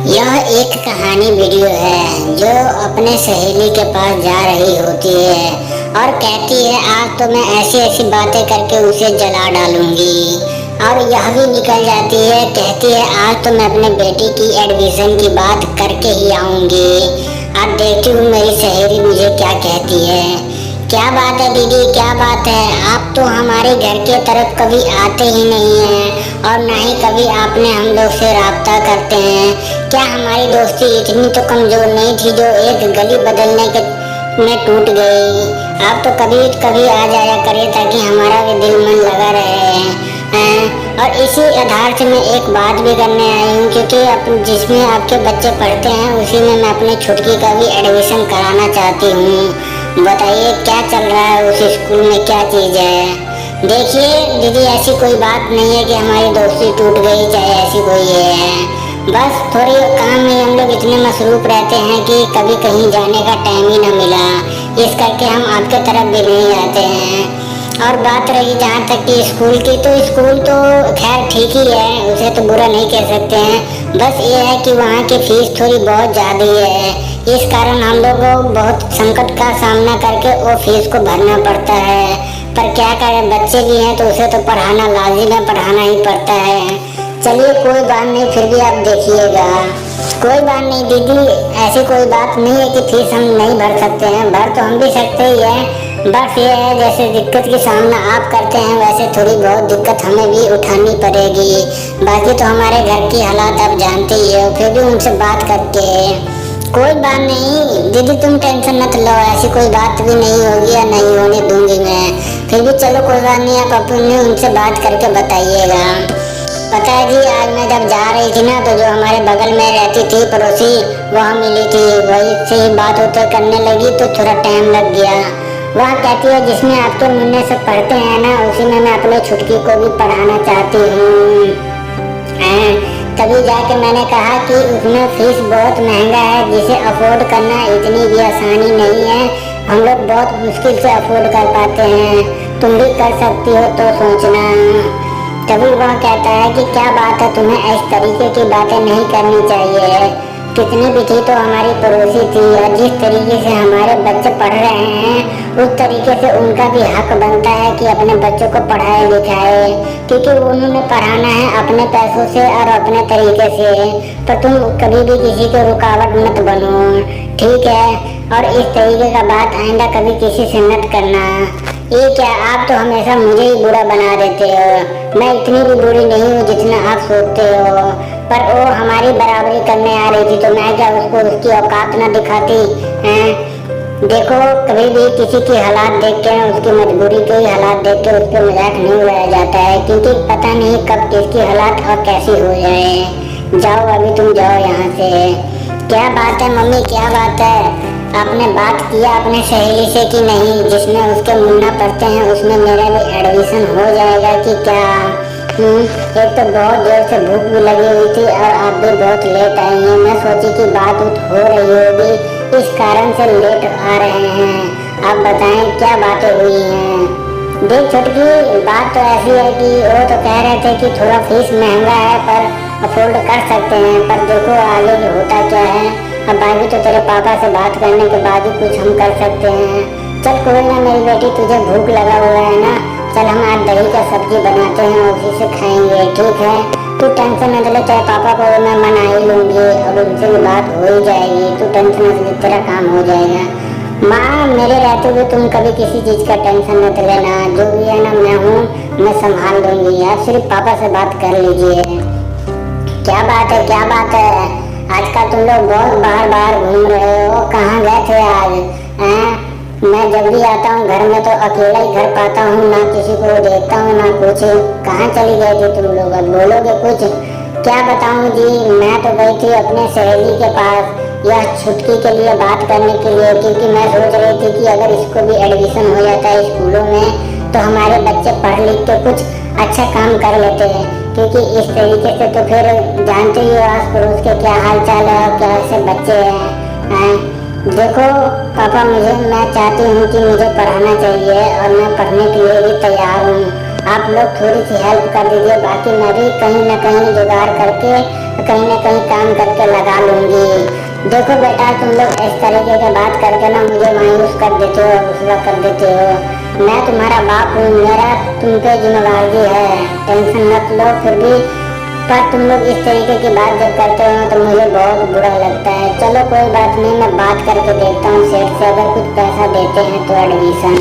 यह एक कहानी वीडियो है जो अपने सहेली के पास जा रही होती है और कहती है आज तो मैं ऐसी ऐसी बातें करके उसे जला डालूंगी। और यह भी निकल जाती है, कहती है आज तो मैं अपने बेटी की एडमिशन की बात करके ही आऊंगी। अब देखती हूँ मेरी सहेली मुझे क्या कहती है। क्या बात है दीदी, क्या बात है? आप तो हमारे घर के तरफ कभी आते ही नहीं हैं और ना ही कभी आपने हम लोग से राब्ता करते हैं। क्या हमारी दोस्ती इतनी तो कमजोर नहीं थी जो एक गली बदलने के में टूट गई? आप तो कभी कभी आ जाया करिए ताकि हमारा भी दिल मन लगा रहे हैं। और इसी आधार से मैं एक बात भी करने आई हूँ, क्योंकि जिसमें आपके बच्चे पढ़ते हैं उसी में मैं अपनी छुटकी का भी एडमिशन कराना चाहती हूँ। बताइए क्या चल रहा है उस स्कूल में, क्या चीज़ है? देखिए दीदी, ऐसी कोई बात नहीं है कि हमारी दोस्ती टूट गई, चाहे ऐसी कोई है। बस थोड़ी काम में हम लोग इतने मसरूफ रहते हैं कि कभी कहीं जाने का टाइम ही ना मिला, इस करके हम आपके तरफ भी नहीं आते हैं। और बात रही जहाँ तक कि स्कूल की, तो स्कूल तो खैर ठीक ही है, उसे तो बुरा नहीं कह सकते हैं। बस ये है कि वहाँ की फीस थोड़ी बहुत ज़्यादा है, इस कारण हम लोग को बहुत संकट का सामना करके वो फीस को भरना पड़ता है। पर क्या करें, बच्चे भी हैं तो उसे तो पढ़ाना लाजिम है, पढ़ाना ही पड़ता है। चलिए कोई बात नहीं, फिर भी आप देखिएगा। कोई बात नहीं दीदी, ऐसी कोई बात नहीं है कि फीस हम नहीं भर सकते हैं, भर तो हम भी सकते ही हैं। बस ये है जैसे दिक्कत की सामना आप करते हैं वैसे थोड़ी बहुत दिक्कत हमें भी उठानी पड़ेगी। बाकी तो हमारे घर की हालात आप जानते ही हो, फिर भी उनसे बात करके। कोई बात नहीं दीदी, तुम टेंशन मत लो, ऐसी कोई बात भी नहीं होगी या नहीं होने दूंगी मैं। फिर भी चलो कोई बात नहीं, आप अपने उनसे बात करके बताइएगा। पता है जी, आज मैं जब जा रही थी ना, तो जो हमारे बगल में रहती थी पड़ोसी, वह मिली थी, वही से बात होते करने लगी तो थोड़ा टाइम लग गया। वह कहती है जिसमें आप तो मुन्ने से पढ़ते हैं ना, उसी में मैं अपने छुटकी को भी पढ़ाना चाहती हूँ। तभी जाके मैंने कहा कि उसमें फीस बहुत महंगा है, जिसे अफोर्ड करना इतनी भी आसानी नहीं है। हम लोग बहुत मुश्किल से अफोर्ड कर पाते हैं, तुम भी कर सकती हो तो सोचना। तभी वह कहता है कि क्या बात है, तुम्हें इस तरीके की बातें नहीं करनी चाहिए। कितनी भी थी तो हमारी पड़ोसी थी, और जिस तरीके से हमारे बच्चे पढ़ रहे हैं उस तरीके से उनका भी हक बनता है कि अपने बच्चों को पढ़ाए लिखाए, क्योंकि उन्होंने पढ़ाना है अपने पैसों से और अपने तरीके से। पर तुम कभी भी किसी की रुकावट मत बनो, ठीक है? और इस तरीके का बात आइंदा कभी किसी से मत करना। ये क्या, आप तो हमेशा मुझे ही बुरा बना देते हो। मैं इतनी भी बुरी नहीं हूँ जितना आप सोचते हो। पर वो हमारी बराबरी करने आ रही थी तो मैं क्या उसको उसकी औकात ना दिखाती हैं? देखो कभी भी किसी की हालात देख के, उसकी मजबूरी के हालात देख के उस पर मजाक नहीं उड़ाया जाता है, क्योंकि पता नहीं कब किसकी हालात और कैसी हो जाए। जाओ अभी तुम जाओ यहाँ से। क्या बात है मम्मी, क्या बात है? आपने बात किया अपने सहेली से कि नहीं, जिसमें उसके मुन्ना पढ़ते हैं उसमें मेरा भी एडमिशन हो जाएगा कि क्या? एक तो बहुत देर से भूख भी लगी हुई थी और आप भी बहुत लेट आई हैं। मैं सोची कि बात हो रही होगी, इस कारण से लेट आ रहे हैं। आप बताएं क्या बातें हुई हैं? देख छुटकी, बात तो ऐसी है कि वो तो कह रहे थे कि थोड़ा फीस महंगा है पर अफोर्ड कर सकते हैं, पर देखो आगे होता क्या है। अब बाकी तो तेरे पापा से बात करने के बाद ही कुछ हम कर सकते हैं। चल कोई ना मेरी बेटी, तुझे भूख लगा हुआ है ना, चल हम आज दही का सब्जी बनाते हैं उसी से खाएंगे, ठीक है? तू टेंशन न ले, चाहे पापा को मैं मना ही लूँगी और उनसे भी बात हो ही जाएगी। तू टेंशन न ले, तेरा काम हो जाएगा। माँ मेरे रहते हुए तुम कभी किसी चीज़ का टेंशन मत लेना, जो भी है ना मैं हूँ, मैं संभाल लूँगी। आप सिर्फ पापा से बात कर लीजिए। क्या बात है, क्या बात है? आजकल तुम लोग बहुत बाहर बाहर घूम रहे हो, कहाँ गए थे आज? मैं जब भी आता हूँ घर में तो अकेला ही घर पाता हूँ, ना किसी को देखता हूँ ना कुछ। कहाँ चली गई थी तुम लोग? अब बोलोगे कुछ? क्या बताऊँ जी, मैं तो गई थी अपने सहेली के पास यह छुटकी के लिए बात करने के लिए, क्योंकि मैं सोच रही थी कि अगर इसको भी एडमिशन हो जाता है स्कूलों में तो हमारे बच्चे पढ़ लिख के कुछ अच्छा काम कर लेते हैं। क्योंकि इस तरीके से तो फिर जानते ही हो आस पड़ोस के क्या हाल चाल है और कैसे बच्चे हैं। देखो पापा, मैं चाहती हूँ कि मुझे पढ़ाना चाहिए और मैं पढ़ने के लिए भी तैयार हूँ। आप लोग थोड़ी सी हेल्प कर दीजिए, बाकी मैं भी कहीं ना कहीं जुगाड़ करके कहीं ना कहीं काम करके लगा करा लूंगी। देखो बेटा, तुम लोग इस तरीके की बात करके ना मुझे मायूस कर देते हो, रुसवा कर देते हो। मैं तुम्हारा बाप हूँ, मेरा तुम पे जिम्मेदारी है, टेंशन मत लो। फिर भी पर तुम लोग इस तरीके की बात जब करते हो तो मुझे बहुत बुरा लगता है। चलो कोई बात नहीं, मैं बात करके देखता हूँ सेठ से, अगर कुछ पैसा देते हैं तो एडमिशन